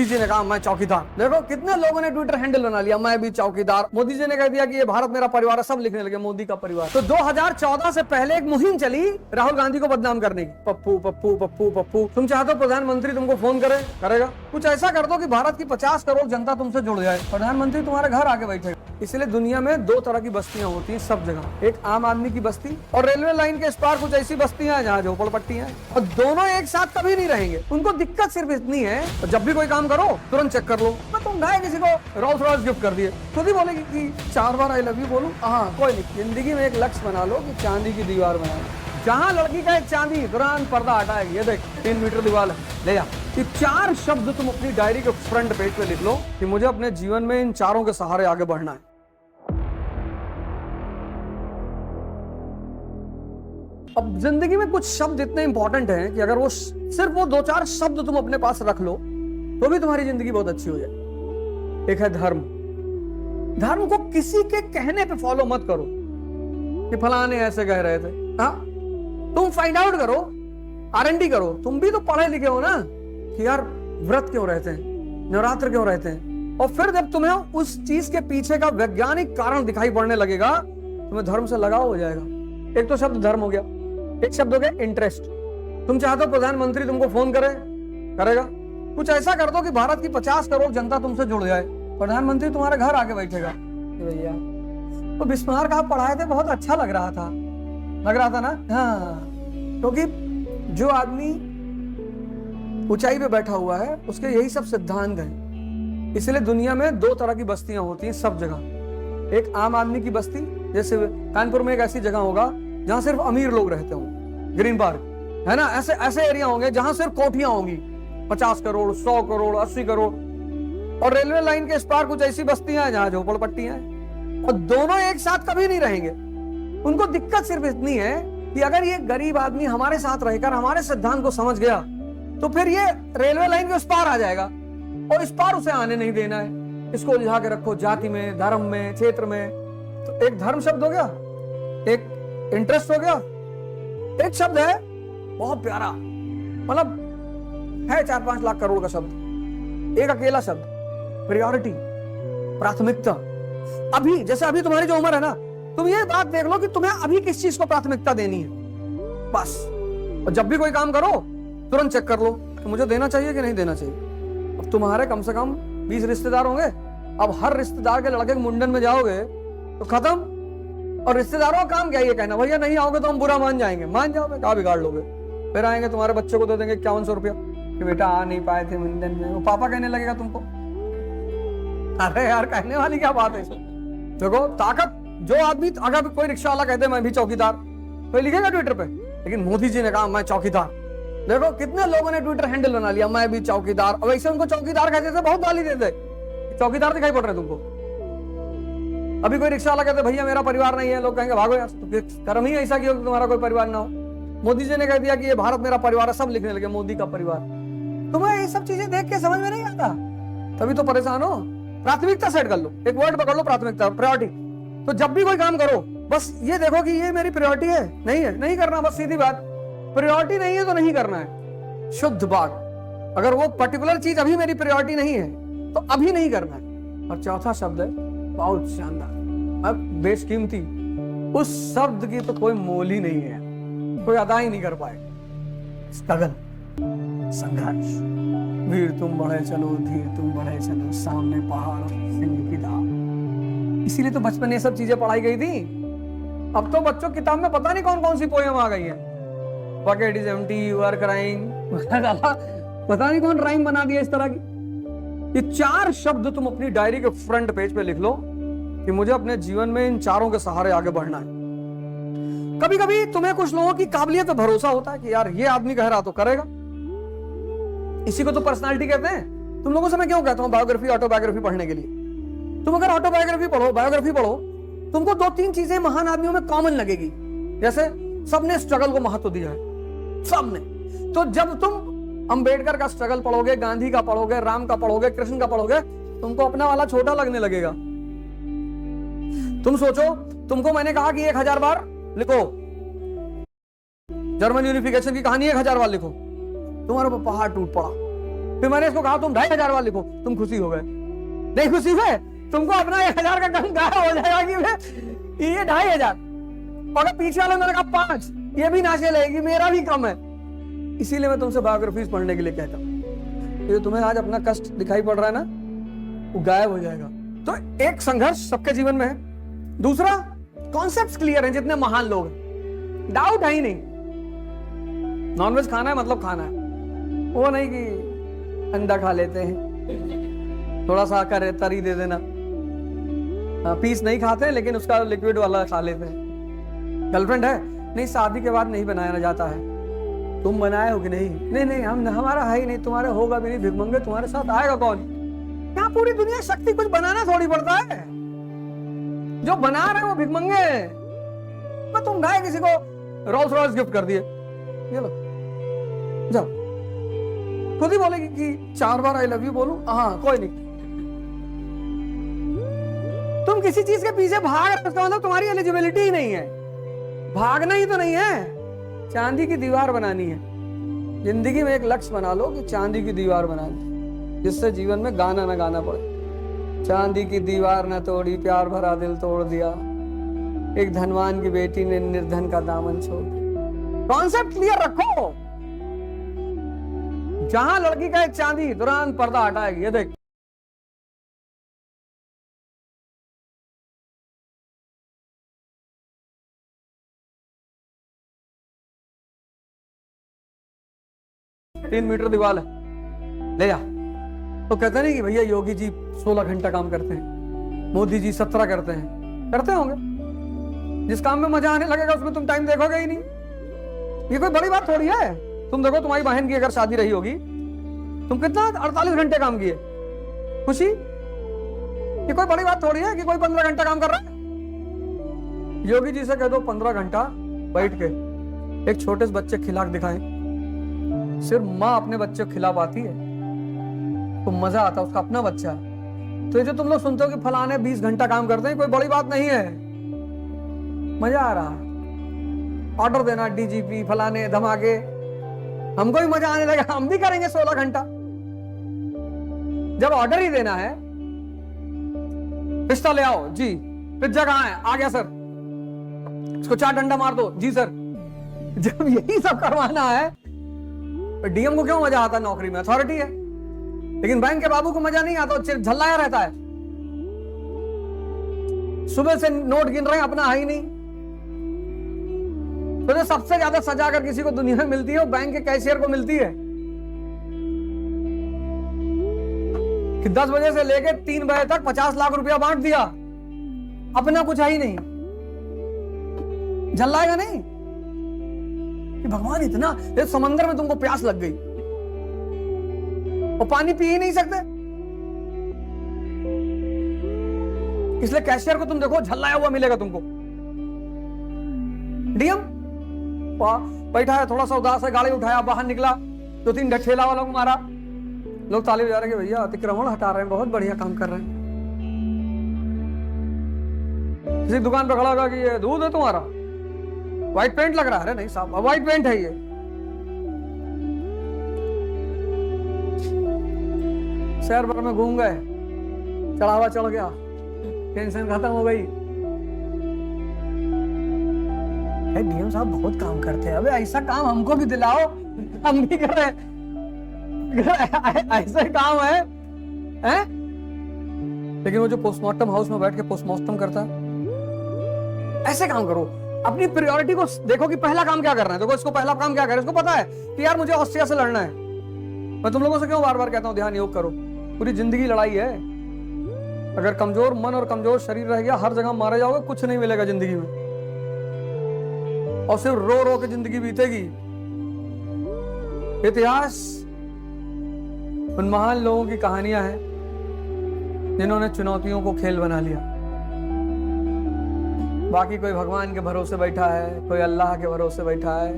मोदी जी ने कहा मैं चौकीदार। देखो कितने लोगों ने ट्विटर हैंडल बना लिया, मैं भी चौकीदार। मोदी जी ने कह दिया कि ये भारत मेरा परिवार है, सब लिखने लगे मोदी का परिवार। तो 2014 से पहले एक मुहिम चली राहुल गांधी को बदनाम करने की, पप्पू पप्पू पप्पू पप्पू। तुम चाहते हो प्रधानमंत्री तुमको फोन करे, करेगा? कुछ ऐसा कर दो कि भारत की 50 करोड़ जनता तुमसे जुड़ जाए, प्रधानमंत्री तुम्हारे घर आके बैठेगा। इसलिए दुनिया में दो तरह की बस्तियां होती हैं सब जगह, एक आम आदमी की बस्ती और रेलवे लाइन के इस पार कुछ ऐसी बस्तियां हैं जहाँ झोपड़पट्टियां हैं, और दोनों एक साथ कभी नहीं रहेंगे। उनको दिक्कत सिर्फ इतनी है, तो जब भी कोई काम करो तुरंत चेक कर लो। मैं तुम नए किसी को रोल्स रॉयस गिफ्ट कर दिए, खुद ही बोलेगी कि 4 बार आई लव यू बोलूं? हाँ कोई नहीं, जिंदगी में एक लक्ष्य बना लो कि चांदी की दीवार बना लो। जहाँ लड़की का एक चांदी तुरंत पर्दा हटाएगी, ये देख 3 मीटर दीवार है, ले जा। ये 4 शब्द तुम अपनी डायरी के फ्रंट पेज पे लिख लो कि मुझे अपने जीवन में इन चारों के सहारे आगे बढ़ना है। अब जिंदगी में कुछ शब्द इतने इंपॉर्टेंट हैं कि अगर वो सिर्फ वो 2-4 शब्द तुम अपने पास रख लो तो भी तुम्हारी जिंदगी बहुत अच्छी हो जाए। एक है धर्म। धर्म को किसी के कहने पे फॉलो मत करो कि फलाने ऐसे कह रहे थे। हाँ, तुम फाइंड आउट करो, R&D करो। तुम भी तो पढ़े लिखे हो ना कि यार व्रत क्यों रहते हैं, नवरात्र क्यों रहते हैं, और फिर जब तुम्हें उस चीज के पीछे का वैज्ञानिक कारण दिखाई पड़ने लगेगा, तुम्हें धर्म से लगाव हो जाएगा। एक तो शब्द धर्म हो गया, एक शब्द हो गया इंटरेस्ट। तुम चाहते हो प्रधानमंत्री तुमको फोन करे, करेगा? कुछ ऐसा कर दो कि भारत की 50 करोड़ जनता तुमसे जुड़ जाए, प्रधानमंत्री तुम्हारे घर आके बैठेगा। भैया तो बिस्मार्क आप पढ़ाए थे, बहुत अच्छा लग रहा था ना? हाँ, क्योंकि जो आदमी ऊंचाई पे बैठा हुआ है उसके यही सब सिद्धांत हैं। इसलिए दुनिया में 2 तरह की बस्तियां होती हैं सब जगह, एक आम आदमी की बस्ती, जैसे कानपुर में एक ऐसी जगह होगा जहां सिर्फ अमीर लोग रहते होंगे, ग्रीन पार्क है ना, ऐसे एरिया होंगे जहां सिर्फ कोठियां होंगी, 50 करोड़ 100 करोड़ 80 करोड़, और रेलवे लाइन के इस पार कुछ ऐसी बस्तियां हैं जहां झोपड़पट्टियां हैं, और दोनों एक साथ कभी नहीं रहेंगे। उनको दिक्कत सिर्फ इतनी है कि अगर ये गरीब आदमी हमारे साथ रहकर हमारे सिद्धांत को समझ गया तो फिर ये रेलवे लाइन के उस पार आ जाएगा, और इस पार उसे आने नहीं देना है। इसको उलझा के रखो जाति में, धर्म में, क्षेत्र में। तो एक धर्म शब्द हो गया, एक इंटरेस्ट हो गया, एक शब्द है बहुत प्यारा, मतलब है 4-5 लाख करोड़ का शब्द, एक अकेला शब्द, प्रायोरिटी, प्राथमिकता। अभी जैसे अभी तुम्हारी जो उम्र है ना, तुम ये बात देख लो कि तुम्हें अभी किस चीज को प्राथमिकता देनी है, बस। और जब भी कोई काम करो तुरंत चेक कर लो कि मुझे देना चाहिए कि नहीं देना चाहिए। अब तुम्हारे कम से कम 20 रिश्तेदार होंगे, अब हर रिश्तेदार के लड़के के मुंडन में जाओगे तो खत्म। और रिश्तेदारों का काम क्या ये कहना, भैया नहीं आओगे तो हम बुरा मान जाएंगे। मान जाओगे, कहाँ बिगाड़ लोगे? फिर आएंगे तुम्हारे बच्चे को दे देंगे 5100 रुपया कि बेटा आ नहीं पाए थे मुंडन में, वो पापा कहने लगेगा तुमको। अरे यार कहने वाली क्या बात है? देखो ताकत, जो आदमी, अगर कोई रिक्शा वाला कहते मैं भी चौकीदार, कोई लिखेगा ट्विटर पे, लेकिन मोदी जी ने कहा मैं चौकीदार। देखो कितने लोगों ने ट्विटर हैंडल बना लिया, मैं भी चौकीदार। और वैसे उनको चौकीदार कहते थे, बहुत गाली देते, चौकीदार दिखाई पड़ रहे तुमको। अभी कोई रिक्शा वाला कहते भैया मेरा परिवार नहीं है, लोग कहेंगे भागो यार, तो कर्म ही ऐसा किया कि तुम्हारा कोई परिवार ना हो। मोदी जी ने कह दिया कि ये भारत मेरा परिवार है, सब लिखने लगे मोदी का परिवार। तुम्हें ये सब चीजें देख के समझ में नहीं आता, तभी तो परेशान हो। प्राथमिकता सेट कर लो, एक वर्ड पकड़ लो, प्राथमिकता, प्रायोरिटी। तो जब भी कोई काम करो बस ये देखो कि ये मेरी प्रायोरिटी है, नहीं करना, बस सीधी बात। प्रायोरिटी नहीं है तो नहीं करना है, शुद्ध बात। अगर वो पर्टिकुलर चीज अभी मेरी प्रायोरिटी नहीं है तो अभी नहीं करना है। और चौथा शब्द है बहुत शानदार, अब बेशकीमती, उस शब्द की तो कोई मोल ही नहीं है, कोई अदा ही नहीं कर पाए। स्ट्रगल, संघर्ष। वीर तुम बढ़े चलो, धीर तुम बढ़े चलो, सामने पहाड़ सिंह की दाव। इसीलिए तो बचपन ये सब चीजें पढ़ाई गई थी। अब तो बच्चों किताब में पता नहीं कौन कौन सी पोयम आ गई है। Bucket is empty, you are crying। पता नहीं कौन राइम बना दिया इस तरह की। ये 4 शब्द तुम अपनी डायरी के फ्रंट पेज पे लिख लो कि मुझे अपने जीवन में इन चारों के सहारे आगे बढ़ना है। कभी कभी तुम्हें कुछ लोगों की काबिलियत पे भरोसा होता है कि यार ये आदमी कह रहा तो करेगा। इसी को तो पर्सनालिटी कहते हैं। तुम लोगों से मैं क्यों कहता हूं बायोग्राफी, ऑटोबायोग्राफी पढ़ने के लिए? तुम अगर ऑटोबायोग्राफी पढ़ो, बायोग्राफी पढ़ो, तुमको 2-3 चीजें महान आदमियों में कॉमन लगेगी। जैसे सबने स्ट्रगल को महत्व दिया है, सबने। तो जब तुम अंबेडकर का स्ट्रगल पढ़ोगे, गांधी का पढ़ोगे, राम का पढ़ोगे, कृष्ण का पढ़ोगे, तुमको अपना वाला छोटा लगने लगेगा। तुम सोचो, तुमको मैंने कहा कि 1000 बार लिखो, जर्मन यूनिफिकेशन की कहानी 1000 बार लिखो, तुम्हारे ऊपर पहाड़ टूट पड़ा। फिर मैंने इसको कहा तुम 2500 वाला लिखो, तुम खुशी हो गए। नहीं खुशी हुए, तुमको अपना 1000 का कम गायब हो जाएगा कि ये 2500, और पीछे वाले मैंने कहा 5, ये भी नाचे लगेगी, मेरा भी कम है। इसीलिए मैं तुमसे बायोग्राफीज पढ़ने के लिए कहता हूँ, ये तुम्हें आज अपना कष्ट दिखाई पड़ रहा है ना, वो गायब हो जाएगा। तो एक संघर्ष सबके जीवन में है। दूसरा, कॉन्सेप्ट्स क्लियर हैं जितने महान लोग हैं, डाउट है ही नहीं। नॉनवेज खाना है मतलब खाना है, वो नहीं कि अंडा खा लेते हैं, थोड़ा सा कर तरी दे देना, पीस नहीं खाते हैं लेकिन उसका लिक्विड वाला खा लेते हैं। गर्लफ्रेंड है, नहीं शादी के बाद नहीं बनाया जाता है। तुम बनाए हो कि नहीं? नहीं नहीं, हम हमारा है ही नहीं, तुम्हारे होगा भी नहीं, भिखमंगे तुम्हारे साथ आएगा कौन? यहाँ पूरी दुनिया शक्ति कुछ बनाना थोड़ी पड़ता है, जो बना रहे वो भिखमंगे। मैं तुम गाय किसी को रोल्स रॉयस गिफ्ट कर दिए, ये लो जाओ, खुद ही बोलेगी कि 4 बार आई लव यू बोलूं, हाँ कोई नहीं। तुम किसी चीज के पीछे भाग रहे हो, इसका मतलब तुम्हारी एलिजिबिलिटी ही नहीं है। भागना ही तो नहीं है, चांदी की दीवार बनानी है। जिंदगी में एक लक्ष्य बना लो कि चांदी की दीवार बनानी, जिससे जीवन में गाना ना गाना पड़े। चांदी की दीवार न तोड़ी, प्यार भरा दिल तोड़ दिया, एक धनवान की बेटी ने निर्धन का दामन छोड़ दिया। कॉन्सेप्ट क्लियर रखो। जहां लड़की का एक चांदी, तुरंत पर्दा हटाएगी। ये देख, तीन मीटर दीवार है, ले जा। तो कहते नहीं कि भैया योगी जी 16 घंटा काम करते हैं, मोदी जी 17 करते हैं, करते होंगे। जिस काम में मजा आने लगेगा उसमें तुम टाइम देखोगे ही नहीं। ये कोई बड़ी बात थोड़ी है। तुम देखो, तुम्हारी बहन की अगर शादी रही होगी, तुम कितना 48 घंटे काम किए, खुशी? ये कोई बड़ी बात थोड़ी है कि कोई 15 घंटा काम कर रहा है। योगी जी से कह दो 15 घंटा बैठ के एक छोटे से बच्चे खिला के दिखाएं। सिर्फ माँ अपने बच्चे को खिला पाती है तो मजा आता है, उसका अपना बच्चा। तो ये जो तुम लोग सुनते हो कि फलाने 20 घंटा काम करते हैं, कोई बड़ी बात नहीं है। मजा आ रहा है, ऑर्डर देना डीजीपी फलाने धमाके, हमको भी मजा आने लगा, हम भी करेंगे 16 घंटा। जब ऑर्डर ही देना है, पिस्ता ले आओ जी, पिज्जा कहाँ है? आ गया सर, इसको 4 डंडा मार दो जी सर। जब यही सब करवाना है, डीएम को क्यों मजा आता है? नौकरी में अथॉरिटी है। लेकिन बैंक के बाबू को मजा नहीं आता, झल्लाया रहता है। सुबह से नोट गिन रहे हैं, अपना है ही नहीं। तो जो सबसे ज्यादा सजा अगर किसी को दुनिया में मिलती है, वो बैंक के कैशियर को मिलती है कि 10 बजे से लेकर 3 बजे तक 50 लाख रुपया बांट दिया, अपना कुछ है ही नहीं। झल्लाएगा नहीं कि भगवान इतना, ये समंदर में तुमको प्यास लग गई और पानी पी ही नहीं सकते, इसलिए कैशियर को तुम देखो झल्लाया हुआ मिलेगा तुमको। डीएम बैठा है, थोड़ा सा उदास है, गाड़ी उठाया, बाहर निकला, 2-3 ठेला वालों को मारा, लोग ताली बजा रहे हैं, भैया अतिक्रमण हटा रहे हैं, बहुत बढ़िया काम कर रहे हैं। किसी दुकान पर खड़ा होगा कि ये दूध है तुम्हारा, व्हाइट पेंट लग रहा है। नहीं साहब, व्हाइट पेंट है ये। शहर भर में घूम गए, चढ़ावा चढ़ गया, टेंशन खत्म हो गई। डीएम साहब बहुत काम करते हैं, अबे ऐसा काम हमको भी दिलाओ, हम भी कर रहे हैं। ऐसे काम है, हैं? लेकिन वो जो पोस्टमार्टम हाउस में बैठ के पोस्टमार्टम करता है, ऐसे काम करो। अपनी प्रायोरिटी को देखो कि पहला काम क्या करना है। देखो इसको पहला काम क्या करना है, इसको पता है कि यार मुझे ऑस्ट्रिया से लड़ना है। मैं तुम लोगों से क्यों बार बार कहता हूं ध्यान योग करो, पूरी जिंदगी लड़ाई है। अगर कमजोर मन और कमजोर शरीर रह गया, हर जगह मारे जाओगे, कुछ नहीं मिलेगा जिंदगी में, और सिर्फ रो रो के जिंदगी बीतेगी। इतिहास उन महान लोगों की कहानियां हैं जिन्होंने चुनौतियों को खेल बना लिया। बाकी कोई भगवान के भरोसे बैठा है, कोई अल्लाह के भरोसे बैठा है,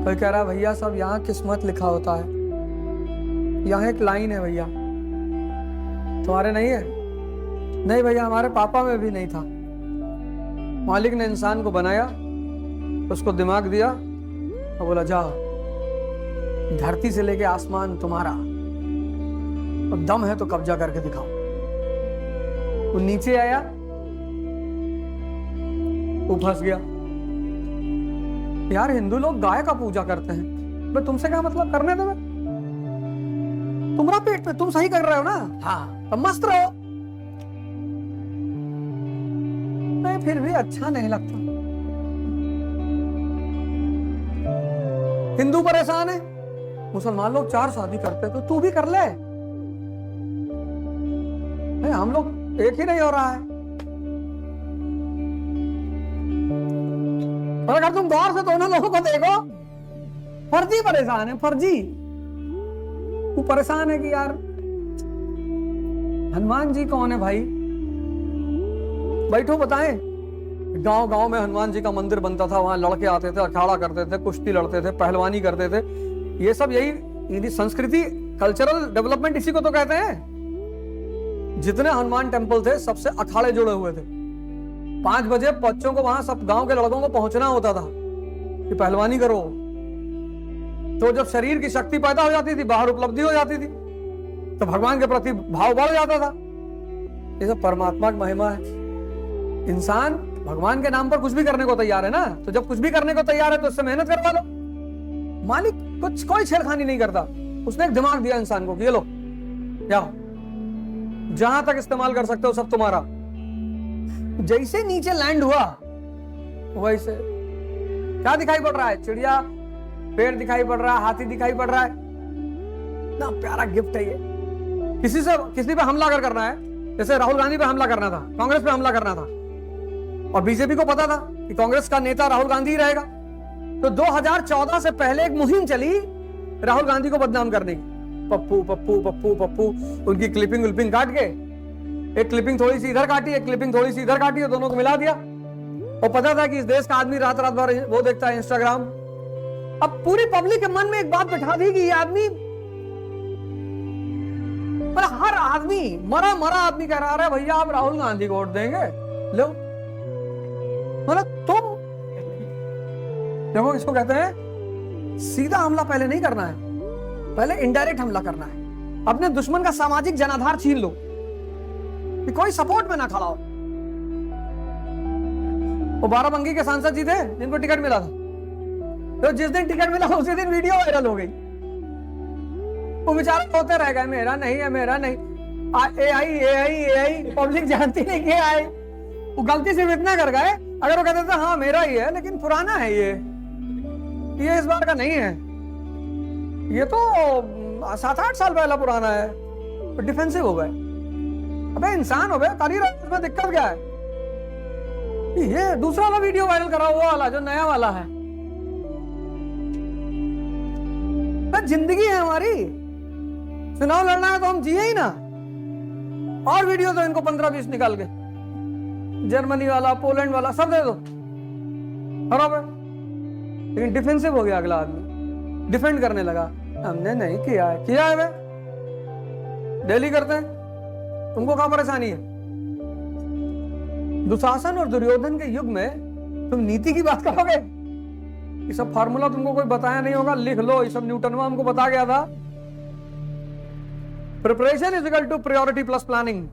कोई कह रहा है भैया सब यहाँ किस्मत लिखा होता है। यहाँ एक लाइन है भैया, तुम्हारे नहीं है? नहीं भैया, हमारे पापा में भी नहीं था। मालिक ने इंसान को बनाया, उसको दिमाग दिया और बोला जाओ धरती से लेके आसमान तुम्हारा, और दम है तो कब्जा करके दिखाओ। वो नीचे आया, वो फंस गया। यार हिंदू लोग गाय का पूजा करते हैं, मैं तुमसे क्या मतलब, करने दो। तुम्हारा पेट पे तुम सही कर रहे हो ना, हाँ तो मस्त रहो। नहीं फिर भी अच्छा नहीं लगता। हिंदू परेशान है, मुसलमान लोग 4 शादी करते तो तू भी कर ले। नहीं, हम लोग एक ही नहीं हो रहा है। और अगर तुम गौर से दोनों लोगों को देखो, फर्जी परेशान है, फर्जी। वो परेशान है कि यार हनुमान जी कौन है भाई, बैठो बताएं। गांव गांव में हनुमान जी का मंदिर बनता था, वहां लड़के आते थे, अखाड़ा करते थे, कुश्ती लड़ते थे, पहलवानी करते थे। ये सब यही संस्कृति, कल्चरल डेवलपमेंट इसी को तो कहते हैं। जितने हनुमान टेम्पल थे सबसे अखाड़े जुड़े हुए थे। 5 बजे बच्चों को वहां सब गांव के लड़कों को पहुंचना होता था कि पहलवानी करो। तो जब शरीर की शक्ति पैदा हो जाती थी, बाहर उपलब्धि हो जाती थी, तो भगवान के प्रति भाव बढ़ जाता था। ये सब परमात्मा की महिमा है। इंसान भगवान के नाम पर कुछ भी करने को तैयार है ना, तो जब कुछ भी करने को तैयार है तो उससे मेहनत करवा लो। मालिक कुछ कोई छेड़खानी नहीं करता, उसने एक दिमाग दिया इंसान को कि ये लो जाओ, जहां तक इस्तेमाल कर सकते हो सब तुम्हारा। जैसे नीचे लैंड हुआ वैसे क्या दिखाई पड़ रहा है, चिड़िया, पेड़ दिखाई पड़ रहा है, हाथी दिखाई पड़ रहा है। ना प्यारा गिफ्ट है ये। किसी पे हमला करना है, जैसे राहुल गांधी पे हमला करना था, कांग्रेस पे हमला करना था, और बीजेपी को पता था कि कांग्रेस का नेता राहुल गांधी ही रहेगा, तो 2014 से पहले एक मुहिम चली राहुल गांधी को बदनाम करने की। पप्पू पप्पू पप्पू पप्पू, उनकी क्लिपिंग विल्पिंग काट के, एक क्लिपिंग थोड़ी सी इधर काटी, एक क्लिपिंग थोड़ी सी इधर काटी, और दोनों को मिला दिया। और पता था कि इस देश का आदमी रात रात भर वो देखता है इंस्टाग्राम। अब पूरी पब्लिक के मन में एक बात बैठा दी कि ये आदमी, पर हर आदमी, मरा मरा आदमी कह रहा है भैया आप राहुल गांधी को वोट देंगे, लो। मतलब तुम देखो, इसको कहते हैं सीधा हमला पहले नहीं करना है, पहले इनडायरेक्ट हमला करना है। अपने दुश्मन का सामाजिक जनाधार छीन लो कि कोई सपोर्ट में ना खड़ा हो। वो बाराबंकी के सांसद जी थे जिनको टिकट मिला था, तो जिस दिन टिकट मिला उसी दिन वीडियो वायरल हो गई। वो बेचारे होते रह गए, मेरा नहीं है, मेरा नहीं। AI पब्लिक जानती नहीं कि AI। वो गलती से इतना कर गए, अगर वो कहते थे हाँ मेरा ही है लेकिन पुराना है ये इस बार का नहीं है, ये तो 7-8 साल पहला पुराना है, तो डिफेंसिव हो गए। अबे इंसान हो गए, कर रहा है, इसमें दिक्कत क्या है? ये दूसरा वाला वीडियो वायरल करा, वो वाला जो नया वाला है। जिंदगी है हमारी, चुनाव लड़ना है तो हम जिए ही ना। और वीडियो तो इनको 15-20 निकाल के, जर्मनी वाला, पोलैंड वाला सब दे दो, खराब है। लेकिन डिफेंसिव हो गया अगला आदमी, डिफेंड करने लगा, हमने नहीं किया है। किया है वे, डेली करते हैं, तुमको क्या परेशानी है? दुशासन और दुर्योधन के युग में तुम नीति की बात करोगे? ये सब फार्मूला तुमको कोई बताया नहीं होगा, लिख लो, ये सब न्यूटन हमको बता गया था। Preparation is equal to priority plus planning.